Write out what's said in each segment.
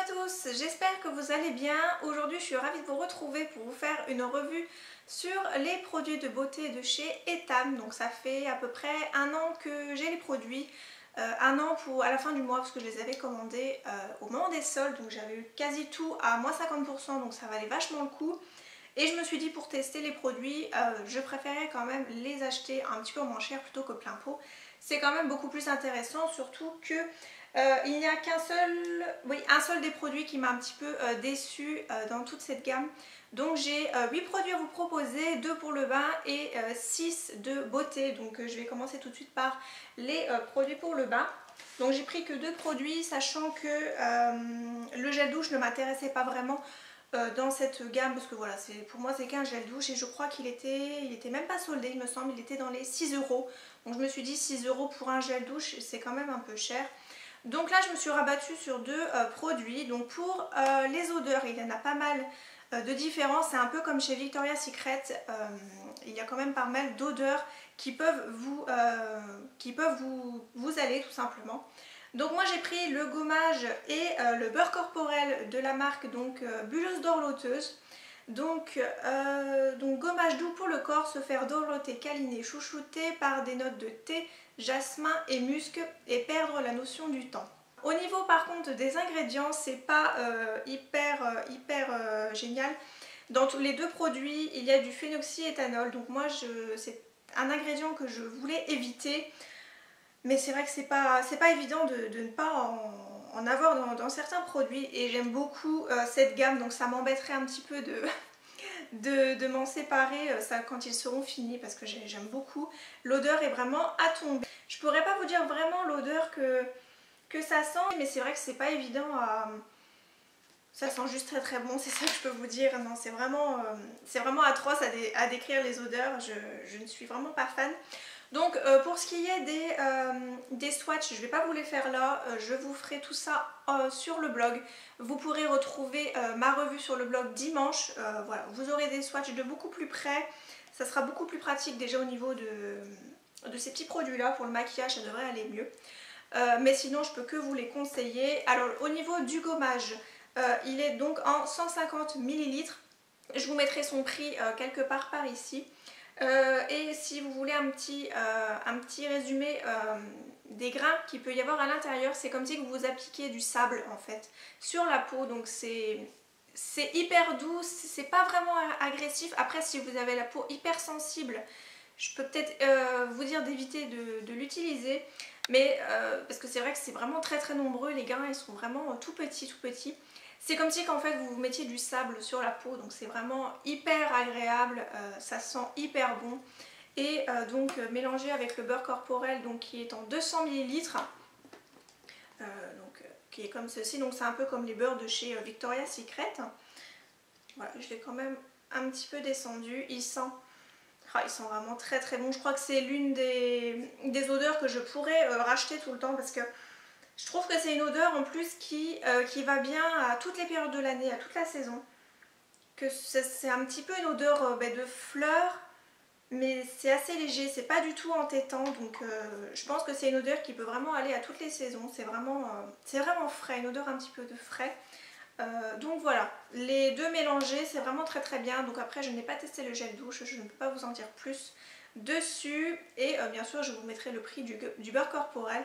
à tous, j'espère que vous allez bien. Aujourd'hui je suis ravie de vous retrouver pour vous faire une revue sur les produits de beauté de chez Etam. Donc ça fait à peu près un an que j'ai les produits, un an à la fin du mois parce que je les avais commandés au moment des soldes. Donc j'avais eu quasi tout à moins 50%, donc ça valait vachement le coup. Et je me suis dit pour tester les produits, je préférais quand même les acheter un petit peu moins cher plutôt que plein pot. C'est quand même beaucoup plus intéressant, surtout que il n'y a un seul des produits qui m'a un petit peu déçue dans toute cette gamme. Donc j'ai 8 produits à vous proposer, 2 pour le bain et 6 de beauté. Donc je vais commencer tout de suite par les produits pour le bain. Donc j'ai pris que 2 produits, sachant que le gel douche ne m'intéressait pas vraiment dans cette gamme, parce que voilà, pour moi c'est qu'un gel douche et je crois qu'il était même pas soldé, il me semble, il était dans les 6 euros. Donc je me suis dit 6 euros pour un gel douche, c'est quand même un peu cher. Donc là je me suis rabattue sur 2 produits. Donc pour les odeurs, il y en a pas mal de différents, c'est un peu comme chez Victoria's Secret, il y a quand même pas mal d'odeurs qui peuvent vous aller tout simplement. Donc moi j'ai pris le gommage et le beurre corporel de la marque Bulleuse Dorloteuse. Donc gommage doux pour le corps, se faire dorloter, câliner, chouchouter par des notes de thé, jasmin et musc et perdre la notion du temps. Au niveau par contre des ingrédients, c'est pas hyper génial. Dans tous les 2 produits, il y a du phénoxyéthanol. Donc moi c'est un ingrédient que je voulais éviter. Mais c'est vrai que c'est pas évident de ne pas en avoir dans certains produits. Et j'aime beaucoup cette gamme, donc ça m'embêterait un petit peu de m'en séparer quand ils seront finis, parce que j'aime beaucoup. L'odeur est vraiment à tomber. Je pourrais pas vous dire vraiment l'odeur que ça sent, mais c'est vrai que c'est pas évident à... Ça sent juste très très bon, c'est ça que je peux vous dire. Non, c'est vraiment atroce à décrire les odeurs, je ne suis vraiment pas fan. Donc pour ce qui est des swatchs, je ne vais pas vous les faire là, je vous ferai tout ça sur le blog. Vous pourrez retrouver ma revue sur le blog dimanche. Voilà, vous aurez des swatchs de beaucoup plus près, ça sera beaucoup plus pratique déjà au niveau de ces petits produits là. Pour le maquillage ça devrait aller mieux. Mais sinon je peux que vous les conseiller. Alors au niveau du gommage, il est donc en 150 ml. Je vous mettrai son prix quelque part par ici. Et si vous voulez un petit résumé des grains qu'il peut y avoir à l'intérieur, c'est comme si vous appliquiez du sable en fait sur la peau. Donc c'est hyper doux, c'est pas vraiment agressif. Après si vous avez la peau hyper sensible, je peux peut-être vous dire d'éviter de l'utiliser. Mais parce que c'est vrai que c'est vraiment très très nombreux, les grains ils sont vraiment tout petits. C'est comme si qu'en fait vous mettiez du sable sur la peau, donc c'est vraiment hyper agréable, ça sent hyper bon. Et mélangé avec le beurre corporel qui est en 200 ml, qui est comme ceci, donc c'est un peu comme les beurres de chez Victoria's Secret. Voilà, je l'ai quand même un petit peu descendu, il sent vraiment très très bon. Je crois que c'est l'une des odeurs que je pourrais racheter tout le temps, parce que je trouve que c'est une odeur en plus qui va bien à toutes les périodes de l'année, à toute la saison. Que c'est un petit peu une odeur de fleurs, mais c'est assez léger, c'est pas du tout entêtant. Donc je pense que c'est une odeur qui peut vraiment aller à toutes les saisons. C'est vraiment frais, une odeur un petit peu de frais. Donc voilà, les deux mélangés, c'est vraiment très très bien. Donc après je n'ai pas testé le gel douche, je ne peux pas vous en dire plus dessus. Et bien sûr je vous mettrai le prix du beurre corporel.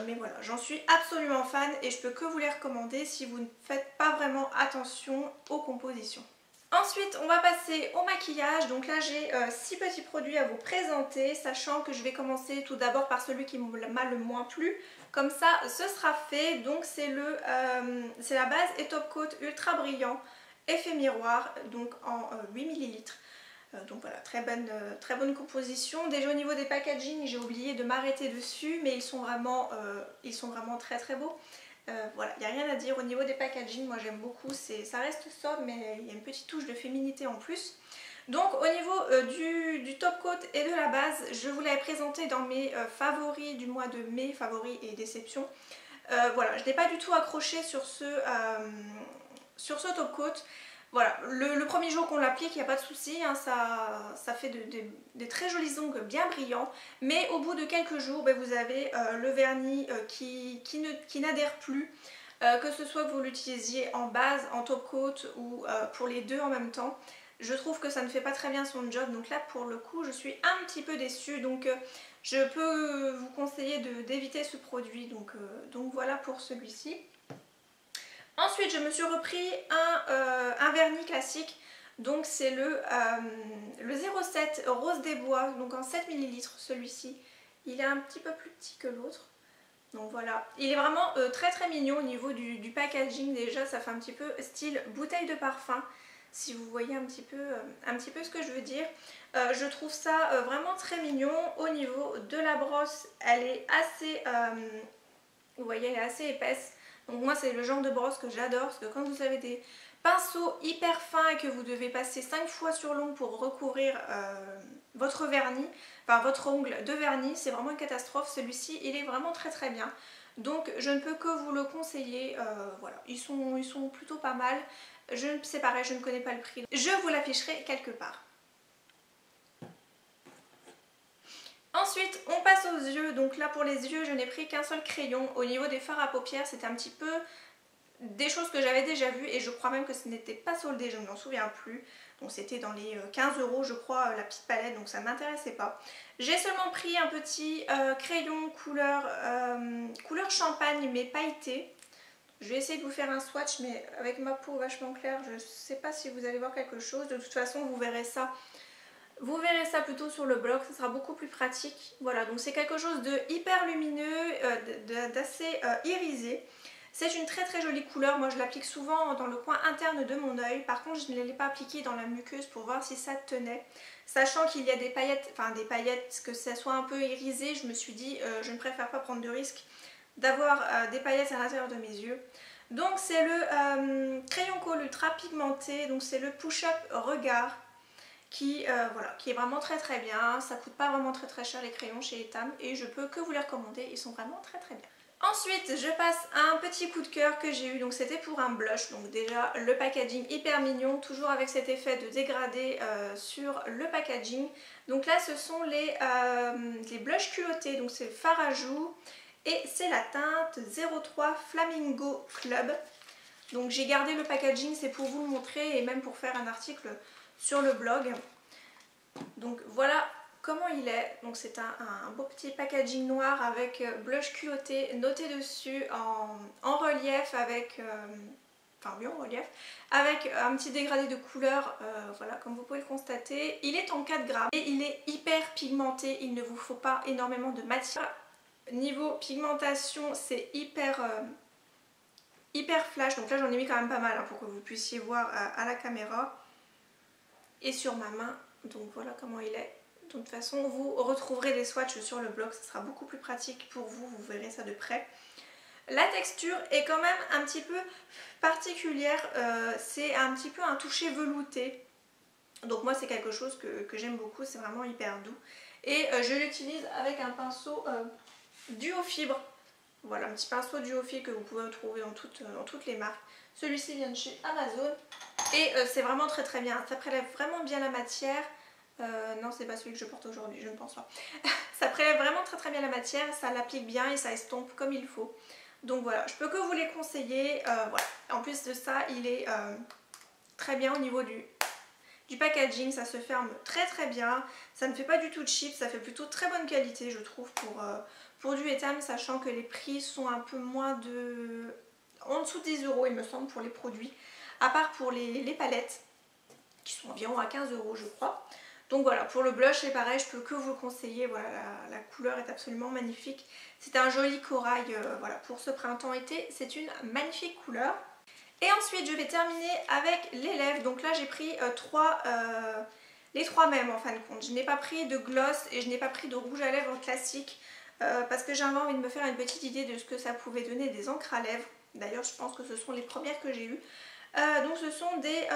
Mais voilà, j'en suis absolument fan et je peux que vous les recommander si vous ne faites pas vraiment attention aux compositions. Ensuite on va passer au maquillage. Donc là j'ai 6 petits produits à vous présenter, sachant que je vais commencer tout d'abord par celui qui m'a le moins plu. Comme ça ce sera fait. Donc c'est la base et Top Coat Ultra Brillant Effet Miroir, donc en 8 ml. Donc voilà, très bonne composition. Déjà au niveau des packaging, j'ai oublié de m'arrêter dessus, mais ils sont vraiment très très beaux. Voilà, il n'y a rien à dire au niveau des packaging, moi j'aime beaucoup, ça reste sobre mais il y a une petite touche de féminité en plus. Donc au niveau du top coat et de la base, je vous l'avais présenté dans mes favoris du mois de mai, favoris et déceptions. Voilà, je n'ai pas du tout accroché sur ce top coat. Voilà, le premier jour qu'on l'applique, il n'y a pas de souci, hein, ça fait des très jolis ongles bien brillants. Mais au bout de quelques jours, vous avez le vernis qui n'adhère plus. que ce soit que vous l'utilisiez en base, en top coat ou pour les deux en même temps. Je trouve que ça ne fait pas très bien son job, donc là pour le coup je suis un petit peu déçue, donc je peux vous conseiller d'éviter ce produit, donc voilà pour celui-ci. Ensuite je me suis repris un vernis classique, donc c'est le 07 Rose des Bois, donc en 7 ml celui-ci. Il est un petit peu plus petit que l'autre. Donc voilà, il est vraiment très très mignon au niveau du packaging. Déjà ça fait un petit peu style bouteille de parfum, si vous voyez un petit peu ce que je veux dire. Je trouve ça vraiment très mignon. Au niveau de la brosse, elle est assez, vous voyez, elle est assez épaisse. Donc moi c'est le genre de brosse que j'adore, parce que quand vous avez des pinceaux hyper fins et que vous devez passer 5 fois sur l'ongle pour recouvrir votre vernis, enfin votre ongle de vernis, c'est vraiment une catastrophe. Celui-ci il est vraiment très très bien, donc je ne peux que vous le conseiller. Voilà, ils sont plutôt pas mal. C'est pareil, je ne connais pas le prix, je vous l'afficherai quelque part. Ensuite on passe aux yeux. Donc là pour les yeux je n'ai pris qu'un seul crayon. Au niveau des fards à paupières c'était un petit peu des choses que j'avais déjà vues, et je crois même que ce n'était pas soldé, je ne m'en souviens plus. Donc c'était dans les 15 € je crois la petite palette, donc ça ne m'intéressait pas. J'ai seulement pris un petit crayon couleur champagne mais pailleté. Je vais essayer de vous faire un swatch, mais avec ma peau vachement claire je ne sais pas si vous allez voir quelque chose. De toute façon vous verrez ça. Vous verrez ça plutôt sur le blog, ça sera beaucoup plus pratique. Voilà, donc c'est quelque chose de hyper lumineux, d'assez irisé. C'est une très très jolie couleur, moi je l'applique souvent dans le coin interne de mon œil. Par contre je ne l'ai pas appliqué dans la muqueuse pour voir si ça tenait. Sachant qu'il y a des paillettes, que ça soit un peu irisé, je me suis dit je ne préfère pas prendre de risque d'avoir des paillettes à l'intérieur de mes yeux. Donc c'est le crayon colle ultra pigmenté, donc c'est le push-up regard. Voilà, qui est vraiment très très bien. Ça coûte pas vraiment très très cher les crayons chez Etam, et je peux que vous les recommander, ils sont vraiment très très bien. Ensuite je passe à un petit coup de cœur que j'ai eu, donc c'était pour un blush. Donc déjà le packaging hyper mignon, toujours avec cet effet de dégradé sur le packaging. Donc là ce sont les blushs culottés, donc c'est le fard à joues et c'est la teinte 03 Flamingo Club. Donc j'ai gardé le packaging, c'est pour vous le montrer et même pour faire un article sur le blog. Donc voilà comment il est. Donc c'est un beau petit packaging noir avec blush culotté noté dessus en relief avec enfin oui en relief, avec un petit dégradé de couleur, voilà comme vous pouvez le constater. Il est en 4 grammes et il est hyper pigmenté, il ne vous faut pas énormément de matière. Niveau pigmentation c'est hyper flash, donc là j'en ai mis quand même pas mal pour que vous puissiez voir à la caméra et sur ma main. Donc voilà comment il est. De toute façon vous retrouverez des swatchs sur le blog, ça sera beaucoup plus pratique pour vous, vous verrez ça de près. La texture est quand même un petit peu particulière, c'est un petit peu un toucher velouté. Donc moi c'est quelque chose que j'aime beaucoup, c'est vraiment hyper doux. Et je l'utilise avec un pinceau duo fibre. Voilà, un petit pinceau duo fibre que vous pouvez trouver dans toutes les marques. Celui-ci vient de chez Amazon et c'est vraiment très très bien. Ça prélève vraiment bien la matière. Non, c'est pas celui que je porte aujourd'hui, je ne pense pas. Ça prélève vraiment très très bien la matière, ça l'applique bien et ça estompe comme il faut. Donc voilà, je peux que vous les conseiller. Voilà. En plus de ça, il est très bien au niveau du packaging, ça se ferme très très bien. Ça ne fait pas du tout de cheap, ça fait plutôt très bonne qualité je trouve pour du Etam, sachant que les prix sont un peu moins de... en dessous de 10 € il me semble pour les produits. À part pour les palettes, qui sont environ à 15 € je crois. Donc voilà, pour le blush c'est pareil, je peux que vous le conseiller, voilà, la couleur est absolument magnifique. C'est un joli corail, voilà, pour ce printemps-été, c'est une magnifique couleur. Et ensuite je vais terminer avec les lèvres, donc là j'ai pris les trois mêmes en fin de compte. Je n'ai pas pris de gloss et je n'ai pas pris de rouge à lèvres classique parce que j'avais envie de me faire une petite idée de ce que ça pouvait donner des encres à lèvres. D'ailleurs je pense que ce sont les premières que j'ai eues. Donc ce sont des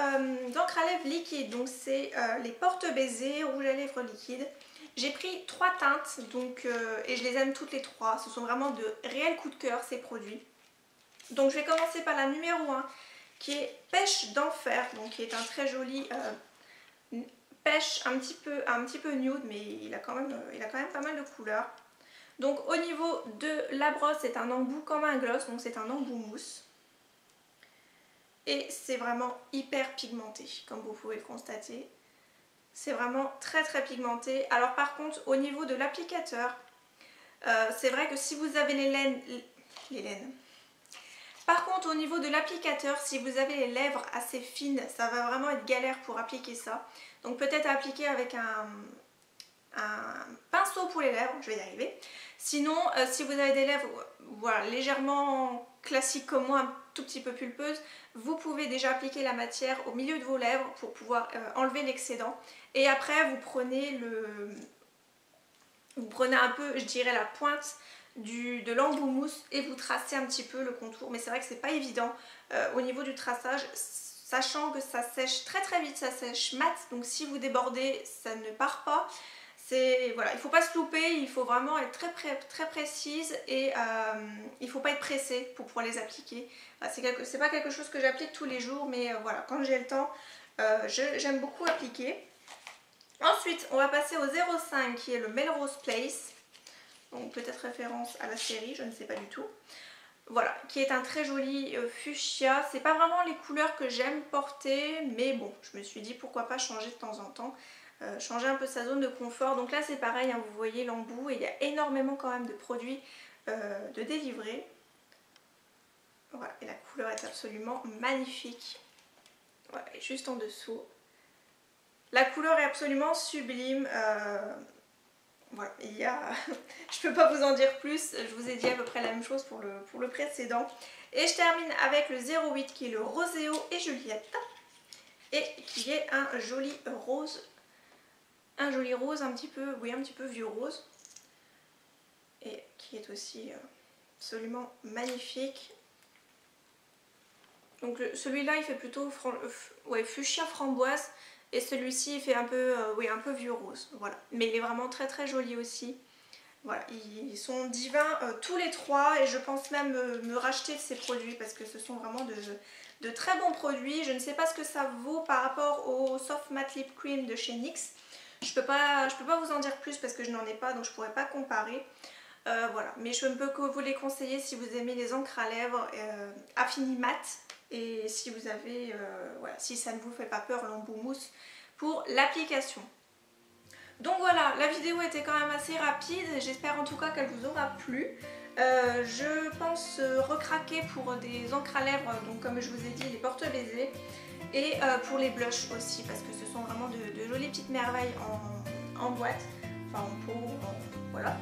encres à lèvres liquides, donc c'est les porte-baisers rouge à lèvres liquide. J'ai pris 3 teintes donc, et je les aime toutes les 3, ce sont vraiment de réels coups de cœur ces produits. Donc je vais commencer par la numéro 1 qui est Pêche d'enfer, donc qui est un très joli pêche un petit peu nude, mais il a quand même pas mal de couleurs. Donc au niveau de la brosse c'est un embout comme un gloss, donc c'est un embout mousse. et c'est vraiment hyper pigmenté comme vous pouvez le constater. C'est vraiment très très pigmenté. Alors par contre au niveau de l'applicateur, c'est vrai que si vous avez les laines. Par contre au niveau de l'applicateur, si vous avez les lèvres assez fines, ça va vraiment être galère pour appliquer ça. Donc peut-être appliquer avec un pinceau pour les lèvres, je vais y arriver. Sinon, si vous avez des lèvres voilà, légèrement classiques comme moi, un tout petit peu pulpeuses, vous pouvez déjà appliquer la matière au milieu de vos lèvres pour pouvoir enlever l'excédent. Et après, vous prenez un peu, je dirais, la pointe de l'embout mousse et vous tracez un petit peu le contour. Mais c'est vrai que c'est pas évident au niveau du traçage, sachant que ça sèche très très vite, ça sèche mat. Donc si vous débordez, ça ne part pas. Voilà, il ne faut pas se louper, il faut vraiment être très précise et il ne faut pas être pressé pour pouvoir les appliquer. C'est pas quelque chose que j'applique tous les jours, mais voilà, quand j'ai le temps, j'aime beaucoup appliquer. Ensuite, on va passer au 05 qui est le Melrose Place. Donc peut-être référence à la série, je ne sais pas du tout. Voilà, qui est un très joli fuchsia. C'est pas vraiment les couleurs que j'aime porter, mais bon, je me suis dit pourquoi pas changer de temps en temps. Changer un peu sa zone de confort. Donc là c'est pareil, hein, vous voyez l'embout et il y a énormément quand même de produits de délivrés. Voilà, et la couleur est absolument magnifique. Voilà, et juste en dessous. La couleur est absolument sublime. Voilà, il y a... je peux pas vous en dire plus, je vous ai dit à peu près la même chose pour le précédent. Et je termine avec le 08 qui est le Roséo et Juliette. Et qui est un joli rose. Un joli rose, un petit peu, oui, un petit peu vieux rose. Et qui est aussi absolument magnifique. Donc celui-là il fait plutôt fuchsia framboise. Et celui-ci il fait un peu, oui, un peu vieux rose. Voilà. Mais il est vraiment très très joli aussi. Voilà, ils sont divins tous les trois. Et je pense même me racheter de ces produits parce que ce sont vraiment de très bons produits. Je ne sais pas ce que ça vaut par rapport au Soft Matte Lip Cream de chez NYX. Je peux pas vous en dire plus parce que je n'en ai pas, donc je pourrais pas comparer. Voilà, mais je ne peux que vous les conseiller si vous aimez les encres à lèvres Affini Matte et si vous avez, voilà, si ça ne vous fait pas peur l'embout mousse pour l'application. Donc voilà, la vidéo était quand même assez rapide, j'espère en tout cas qu'elle vous aura plu. Je pense recraquer pour des encres à lèvres, donc comme je vous ai dit, les porte-baisers. Et pour les blushs aussi, parce que ce sont vraiment de jolies petites merveilles en boîte, enfin en pot, voilà.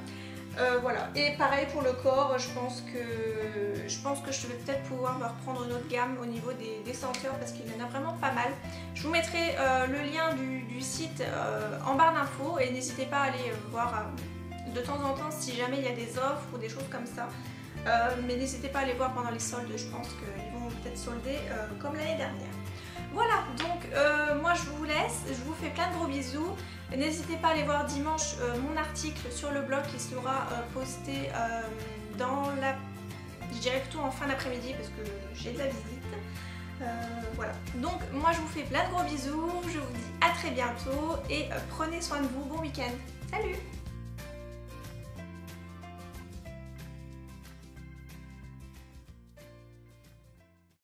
Voilà. Et pareil pour le corps, je pense que je vais peut-être pouvoir me reprendre une autre gamme au niveau des senteurs parce qu'il y en a vraiment pas mal. Je vous mettrai le lien du site en barre d'infos et n'hésitez pas à aller voir de temps en temps si jamais il y a des offres ou des choses comme ça. Mais n'hésitez pas à aller voir pendant les soldes, je pense qu'ils vont peut-être solder comme l'année dernière. Voilà, donc moi je vous laisse, je vous fais plein de gros bisous. N'hésitez pas à aller voir dimanche mon article sur le blog qui sera posté dans la... je dirais plutôt en fin d'après-midi parce que j'ai de la visite. Voilà, donc moi je vous fais plein de gros bisous, je vous dis à très bientôt et prenez soin de vous, bon week-end. Salut!